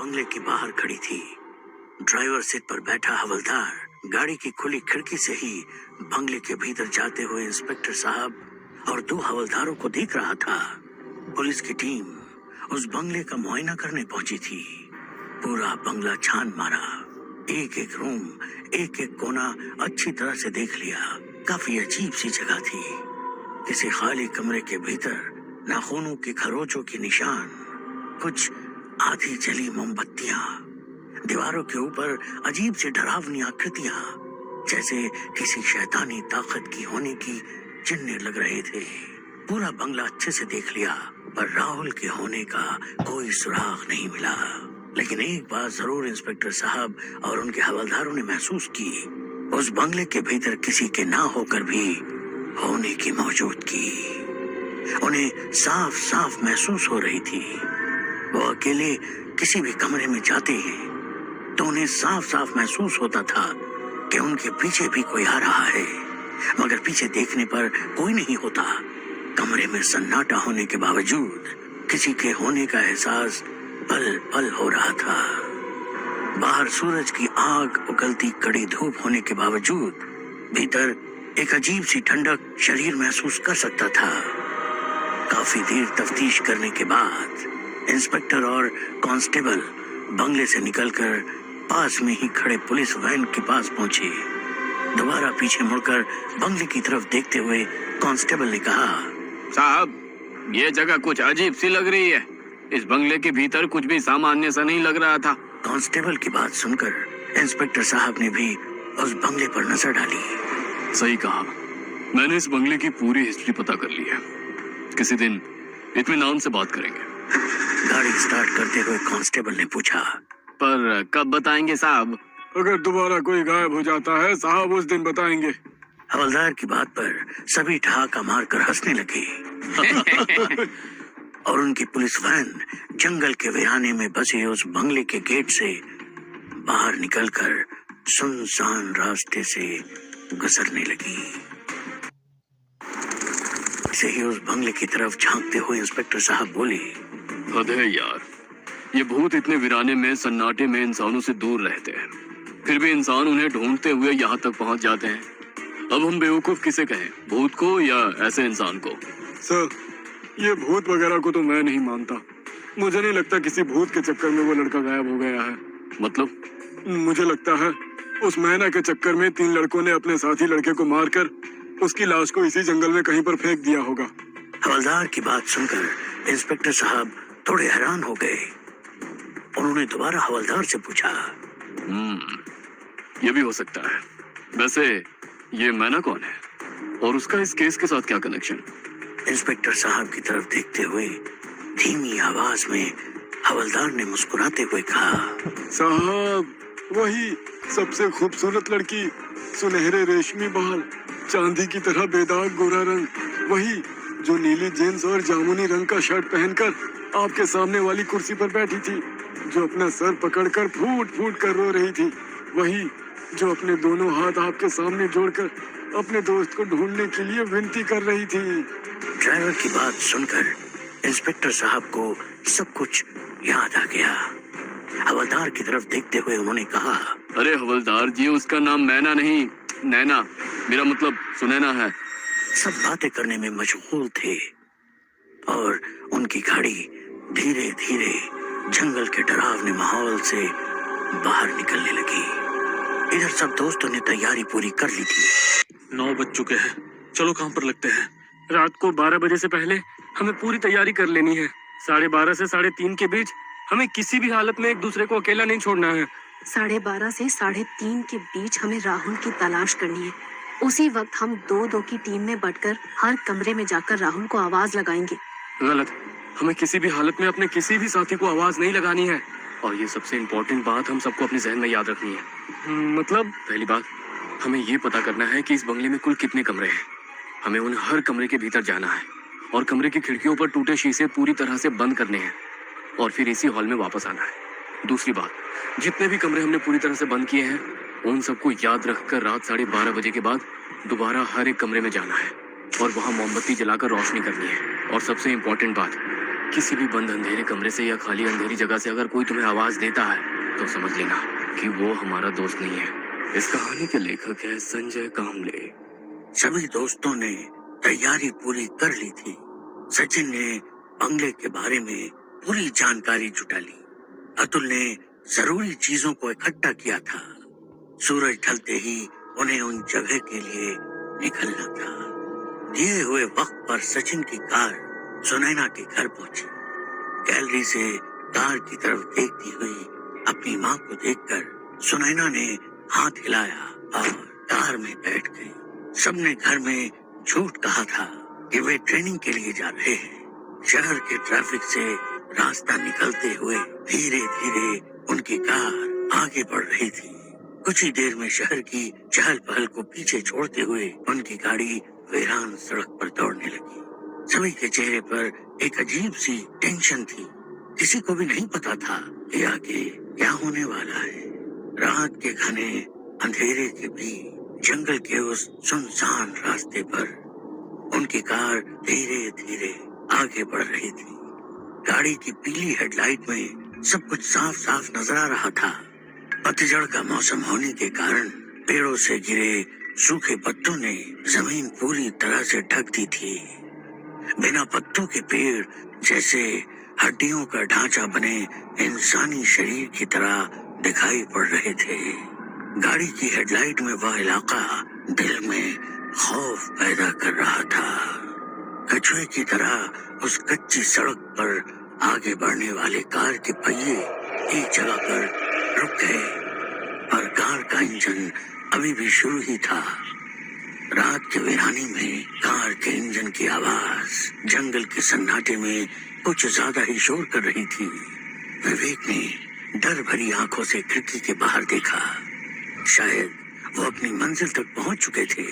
बंगले के बाहर खड़ी थी। ड्राइवर सीट पर बैठा हवलदार गाड़ी की खुली खिड़की से ही बंगले के भीतर जाते हुए इंस्पेक्टर साहब और 2 हवलदारों को देख रहा था। पुलिस की टीम उस बंगले का मुआयना करने पहुंची थी। पूरा बंगला छान मारा, एक एक रूम, एक एक कोना अच्छी तरह से देख लिया। काफी अजीब सी जगह थी। किसी खाली कमरे के भीतर नाखूनों की खरोचों के निशान, कुछ आधी जली मोमबत्तियां, दीवारों के ऊपर अजीब सी डरावनी आकृतियां, जैसे किसी शैतानी ताकत की होने की चिन्ह लग रहे थे। पूरा बंगला अच्छे से देख लिया, पर राहुल के होने का कोई सुराग नहीं मिला। लेकिन एक बात जरूर इंस्पेक्टर साहब और उनके हवलदारों ने महसूस की, उस बंगले के भीतर किसी के ना होकर भी होने की मौजूदगी उन्हें साफ साफ महसूस हो रही थी। वो अकेले किसी भी कमरे में जाते हैं तो उन्हें साफ साफ महसूस होता था कि उनके पीछे भी कोई आ रहा है, मगर पीछे देखने पर कोई नहीं होता। कमरे में सन्नाटा होने के बावजूद किसी के होने का एहसास पल पल हो रहा था। बाहर सूरज की आग उगलती कड़ी धूप होने के बावजूद भीतर एक अजीब सी ठंडक शरीर महसूस कर सकता था। काफी देर तफ्तीश करने के बाद इंस्पेक्टर और कांस्टेबल बंगले से निकलकर पास में ही खड़े पुलिस वैन के पास पहुंचे। दोबारा पीछे मुड़कर बंगले की तरफ देखते हुए कांस्टेबल ने कहा, साहब, ये जगह कुछ अजीब सी लग रही है। इस बंगले के भीतर कुछ भी सामान्य सा नहीं लग रहा था। कांस्टेबल की बात सुनकर इंस्पेक्टर साहब ने भी उस बंगले पर नजर डाली। सही कहा, मैंने इस बंगले की पूरी हिस्ट्री पता कर ली है। किसी दिन इत्मीनान से बात करेंगे। गाड़ी स्टार्ट करते हुए कांस्टेबल ने पूछा, पर कब बताएंगे साहब? अगर दोबारा कोई गायब हो जाता है साहब, उस दिन बताएंगे। हवलदार की बात पर सभी ठहाका मारकर हंसने लगे और उनकी पुलिस वैन जंगल के वीराने में बसे उस बंगले के गेट से बाहर निकलकर सुनसान रास्ते से गुजरने लगी। से ही उस बंगले की तरफ झांकते हुए इंस्पेक्टर साहब बोले, हद है यार, ये भूत इतने वीराने में सन्नाटे में इंसानों से दूर रहते हैं, फिर भी इंसान उन्हें ढूंढते हुए यहाँ तक पहुँच जाते हैं। अब हम बेवकूफ किसे कहें, भूत को या ऐसे इंसान को? सर, ये भूत वगैरह को तो मैं नहीं मानता। मुझे नहीं लगता किसी भूत के चक्कर में वो लड़का गायब हो गया है। मतलब? मुझे लगता है उस मैना के चक्कर में 3 लड़कों ने अपने साथी लड़के को मारकर उसकी लाश को इसी जंगल में कहीं पर फेंक दिया होगा। हवलदार की बात सुनकर इंस्पेक्टर साहब थोड़े हैरान हो गए। उन्होंने दोबारा हवलदार से पूछा, ये भी हो सकता है। वैसे ये मैना कौन है और उसका इस केस के साथ क्या कनेक्शन? इंस्पेक्टर साहब की तरफ देखते हुए धीमी आवाज में हवलदार ने मुस्कुराते हुए कहा, साहब, वही सबसे खूबसूरत लड़की, सुनहरे रेशमी बाल, चांदी की तरह बेदाग गोरा रंग, वही जो नीली जींस और जामुनी रंग का शर्ट पहनकर आपके सामने वाली कुर्सी पर बैठी थी, जो अपना सर पकड़कर फूट फूट कर रो रही थी, वही जो अपने दोनों हाथ आपके सामने जोड़कर अपने दोस्त को ढूंढने के लिए विनती कर रही थी। ड्राइवर की बात सुनकर इंस्पेक्टर साहब को सब कुछ याद आ गया। हवलदार की तरफ देखते हुए उन्होंने कहा, अरे हवलदार जी, उसका नाम मैना नहीं, नैना, मेरा मतलब सुनैना है। सब बातें करने में मशगूल थे और उनकी गाड़ी धीरे धीरे जंगल के डरावने माहौल से बाहर निकलने लगी। इधर सब दोस्तों ने तैयारी पूरी कर ली थी। 9 बज चुके हैं, चलो काम पर लगते हैं। रात को 12 बजे से पहले हमें पूरी तैयारी कर लेनी है। 12:30 से 3:30 के बीच हमें किसी भी हालत में एक दूसरे को अकेला नहीं छोड़ना है। 12:30 से 3:30 के बीच हमें राहुल की तलाश करनी है। उसी वक्त हम 2-2 की टीम में बंटकर हर कमरे में जाकर राहुल को आवाज लगाएंगे। गलत, हमें किसी भी हालत में अपने किसी भी साथी को आवाज नहीं लगानी है। और ये सबसे इम्पोर्टेंट बात हम सबको अपने जहन में याद रखनी है। मतलब? पहली बात, हमें ये पता करना है कि इस बंगले में कुल कितने कमरे हैं। हमें उन हर कमरे के भीतर जाना है और कमरे की खिड़कियों पर टूटे शीशे पूरी तरह से बंद करने हैं और फिर इसी हॉल में वापस आना है। दूसरी बात, जितने भी कमरे हमने पूरी तरह से बंद किए हैं उन सबको याद रखकर रात 12:30 बजे के बाद दोबारा हर एक कमरे में जाना है और वहाँ मोमबत्ती जलाकर रोशनी करनी है। और सबसे इम्पोर्टेंट बात, किसी भी बंद अंधेरे कमरे से या खाली अंधेरी जगह से अगर कोई तुम्हें आवाज देता है तो समझ लेना कि वो हमारा दोस्त नहीं है। इस कहानी के लेखक है संजय कामले। सभी दोस्तों ने तैयारी पूरी कर ली थी। सचिन ने बंगले के बारे में पूरी जानकारी जुटा ली। अतुल ने जरूरी चीजों को इकट्ठा किया था। सूरज ढलते ही उन्हें उन जगह के लिए निकलना था। दिए हुए वक्त पर सचिन की कार सुनैना के घर पहुंची। गैलरी से कार की तरफ देखती हुई अपनी माँ को देखकर सुनैना ने हाथ हिलाया और कार में बैठ गई। सबने घर में झूठ कहा था कि वे ट्रेनिंग के लिए जा रहे हैं। शहर के ट्रैफिक से रास्ता निकलते हुए धीरे धीरे उनकी कार आगे बढ़ रही थी। कुछ ही देर में शहर की चहल पहल को पीछे छोड़ते हुए उनकी गाड़ी वीरान सड़क पर दौड़ने लगी। सभी के चेहरे पर एक अजीब सी टेंशन थी। किसी को भी नहीं पता था कि आगे क्या होने वाला है। रात के घने अंधेरे के बीच जंगल के उस सुनसान रास्ते पर उनकी कार धीरे धीरे आगे बढ़ रही थी। गाड़ी की पीली हेडलाइट में सब कुछ साफ साफ नजर आ रहा था। पतझड़ का मौसम होने के कारण पेड़ों से गिरे सूखे पत्तों ने जमीन पूरी तरह से ढक दी थी। बिना पत्तों के पेड़ जैसे हड्डियों का ढांचा बने इंसानी शरीर की तरह दिखाई पड़ रहे थे। गाड़ी की हेडलाइट में वह इलाका दिल में खौफ पैदा कर रहा था। कछुए की तरह उस कच्ची सड़क पर आगे बढ़ने वाले कार के पहिए एक जगह पर रुक गए, पर कार का इंजन अभी भी शुरू ही था। रात के वीरानी में कार के इंजन की आवाज जंगल के सन्नाटे में कुछ ज्यादा ही शोर कर रही थी। विवेक ने डर भरी आंखों से खिड़की के बाहर देखा। शायद वो अपनी मंजिल तक पहुंच चुके थे।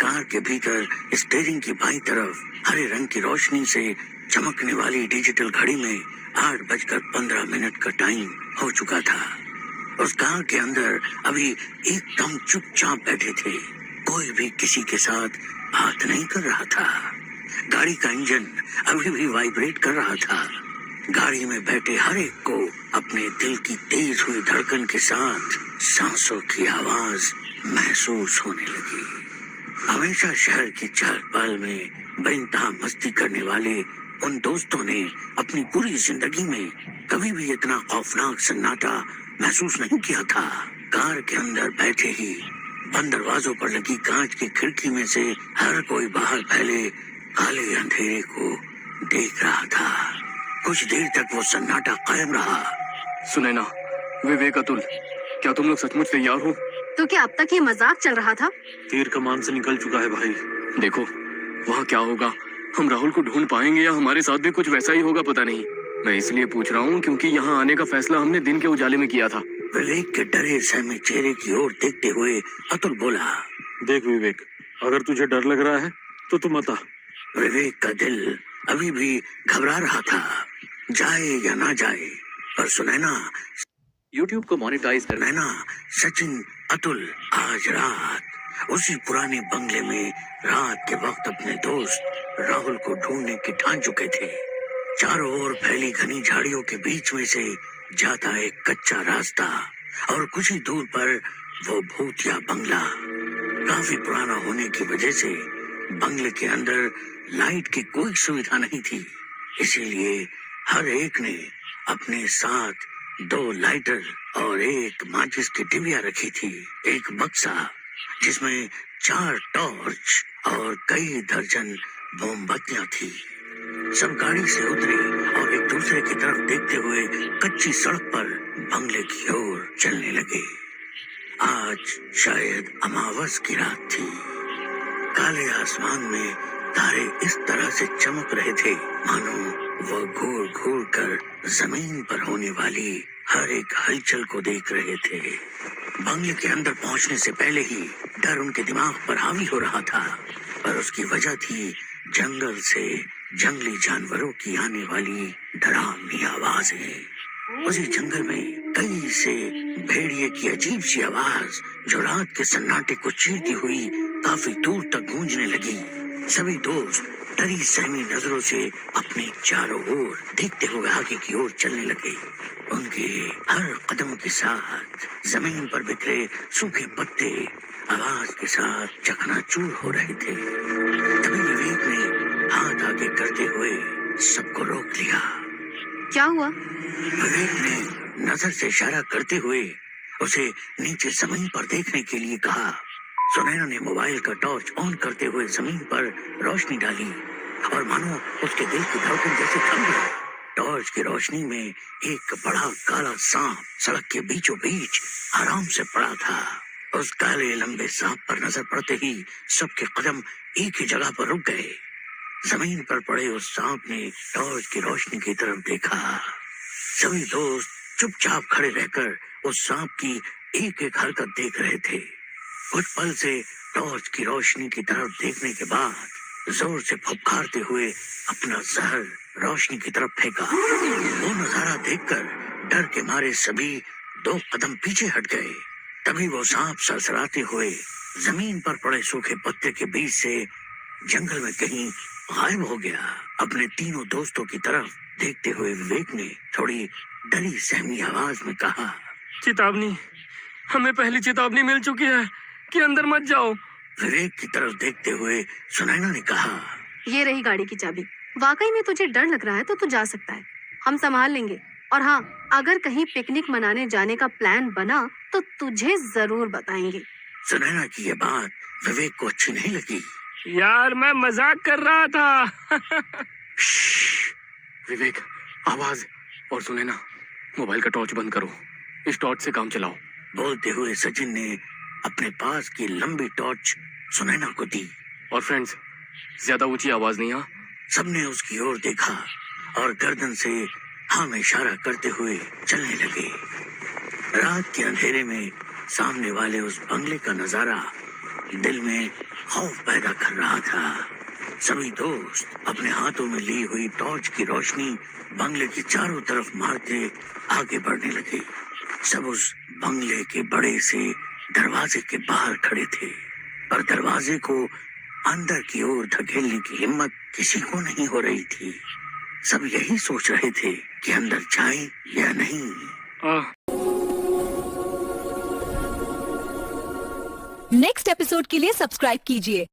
कार के भीतर स्टीयरिंग की बाईं तरफ हरे रंग की रोशनी से चमकने वाली डिजिटल घड़ी में 8:15 का टाइम हो चुका था। उस कार के अंदर अभी एकदम चुपचाप बैठे थे। कोई भी किसी के साथ बात नहीं कर रहा था। गाड़ी का इंजन अभी भी वाइब्रेट कर रहा था। गाड़ी में बैठे हर एक को अपने दिल की तेज हुई धड़कन के साथ सांसों की आवाज महसूस होने लगी। हमेशा शहर की चहल पहल में बेइंतहा मस्ती करने वाले उन दोस्तों ने अपनी पूरी जिंदगी में कभी भी इतना खौफनाक सन्नाटा महसूस नहीं किया था। कार के अंदर बैठे ही बंद दरवाजों पर लगी कांच की खिड़की में से हर कोई बाहर फैले काले अंधेरे को देख रहा था। कुछ देर तक वो सन्नाटा कायम रहा। सुनैना, विवेक, अतुल, क्या तुम लोग सचमुच तैयार हो? तो क्या अब तक ये मजाक चल रहा था? तीर कमान से निकल चुका है भाई। देखो वहाँ क्या होगा, हम राहुल को ढूंढ पाएंगे या हमारे साथ भी कुछ वैसा ही होगा, पता नहीं। मैं इसलिए पूछ रहा हूँ क्योंकि यहाँ आने का फैसला हमने दिन के उजाले में किया था। विवेक के डरे सहमे चेहरे की ओर देखते हुए अतुल बोला, देख विवेक, अगर तुझे डर लग रहा है तो तू मत आ। विवेक का दिल अभी भी घबरा रहा था, जाए या ना जाए। पर सुनैना YouTube को मोनेटाइज करना सुनैना, सचिन, अतुल आज रात उसी पुराने बंगले में रात के वक्त अपने दोस्त राहुल को ढूंढने की ठान चुके थे। चारों ओर फैली घनी झाड़ियों के बीच में से जाता एक कच्चा रास्ता और कुछ ही दूर पर वो भूतिया बंगला। काफी पुराना होने की वजह से बंगले के अंदर लाइट की कोई सुविधा नहीं थी, इसीलिए हर एक ने अपने साथ 2 लाइटर और एक माचिस की डिबिया रखी थी। एक बक्सा जिसमें 4 टॉर्च और कई दर्जन मोमबत्तियां थी। सब गाड़ी से उतरे और एक दूसरे की तरफ देखते हुए कच्ची सड़क पर बंगले की ओर चलने लगे। आज शायद अमावस की रात थी। काले आसमान में तारे इस तरह से चमक रहे थे मानो वह घूर घूर कर जमीन पर होने वाली हर एक हलचल को देख रहे थे। बंगले के अंदर पहुंचने से पहले ही डर उनके दिमाग पर हावी हो रहा था, पर उसकी वजह थी जंगल से जंगली जानवरों की आने वाली डरावनी आवाजें। उसी जंगल में कई से भेड़िए की अजीब सी आवाज जो रात के सन्नाटे को चीरती हुई काफी दूर तक गूंजने लगी। सभी दोस्त डरी सहमी नजरों से अपने चारों ओर देखते हुए आगे की ओर चलने लगे। उनके हर कदम के साथ जमीन पर बिखरे सूखे पत्ते आवाज के साथ चकनाचूर हो रहे थे। तभी विवेक ने हाथ आगे करते हुए सबको रोक लिया। क्या हुआ? विवेक ने नजर से इशारा करते हुए उसे नीचे जमीन पर देखने के लिए कहा। सुनैना ने मोबाइल का टॉर्च ऑन करते हुए जमीन पर रोशनी डाली और मानो उसके दिल की धड़कन जैसे थम गई। टॉर्च की रोशनी में एक बड़ा काला सांप सड़क के बीचों बीच आराम से पड़ा था। उस काले लंबे सांप पर नजर पड़ते ही सबके कदम एक ही जगह पर रुक गए। जमीन पर पड़े उस सांप ने टॉर्च की रोशनी की तरफ देखा। सभी दोस्त चुपचाप खड़े रहकर उस सांप की एक एक हरकत देख रहे थे। कुछ पल से टॉर्च की रोशनी की तरफ देखने के बाद जोर से फुफकारते हुए अपना जहर रोशनी की तरफ फेंका। वो नजारा देखकर डर के मारे सभी 2 कदम पीछे हट गए। तभी वो सांप सरसराते हुए जमीन पर पड़े सूखे पत्ते के बीच से जंगल में कहीं गायब हो गया। अपने तीनों दोस्तों की तरफ देखते हुए विवेक ने थोड़ी डरी सहमी आवाज में कहा, चेतावनी, हमें पहली चेतावनी मिल चुकी है कि अंदर मत जाओ। विवेक की तरफ देखते हुए सुनैना ने कहा, ये रही गाड़ी की चाबी। वाकई में तुझे डर लग रहा है तो तू जा सकता है, हम संभाल लेंगे। और हाँ, अगर कहीं पिकनिक मनाने जाने का प्लान बना तो तुझे जरूर बताएंगे। सुनैना की ये बात विवेक को अच्छी नहीं लगी। यार मैं मजाक कर रहा था। विवेक, आवाज। और सुनैना, मोबाइल का टॉर्च बंद करो, इस टॉर्च से काम चलाओ। बोलते हुए सचिन ने अपने पास की लंबी टॉर्च सुनैना को दी। और फ्रेंड्स, ज्यादा ऊंची आवाज नहीं। हाँ, सबने उसकी ओर देखा और गर्दन से हाँ में इशारा करते हुए चलने लगे। रात के अंधेरे में सामने वाले उस बंगले का नजारा दिल में खौफ पैदा कर रहा था। सभी दोस्त अपने हाथों में ली हुई टॉर्च की रोशनी बंगले की चारों तरफ मारते आगे बढ़ने लगे। सब उस बंगले के बड़े से दरवाजे के बाहर खड़े थे, पर दरवाजे को अंदर की ओर धकेलने की हिम्मत किसी को नहीं हो रही थी। सब यही सोच रहे थे कि अंदर जाएं या नहीं। नेक्स्ट एपिसोड के लिए सब्सक्राइब कीजिए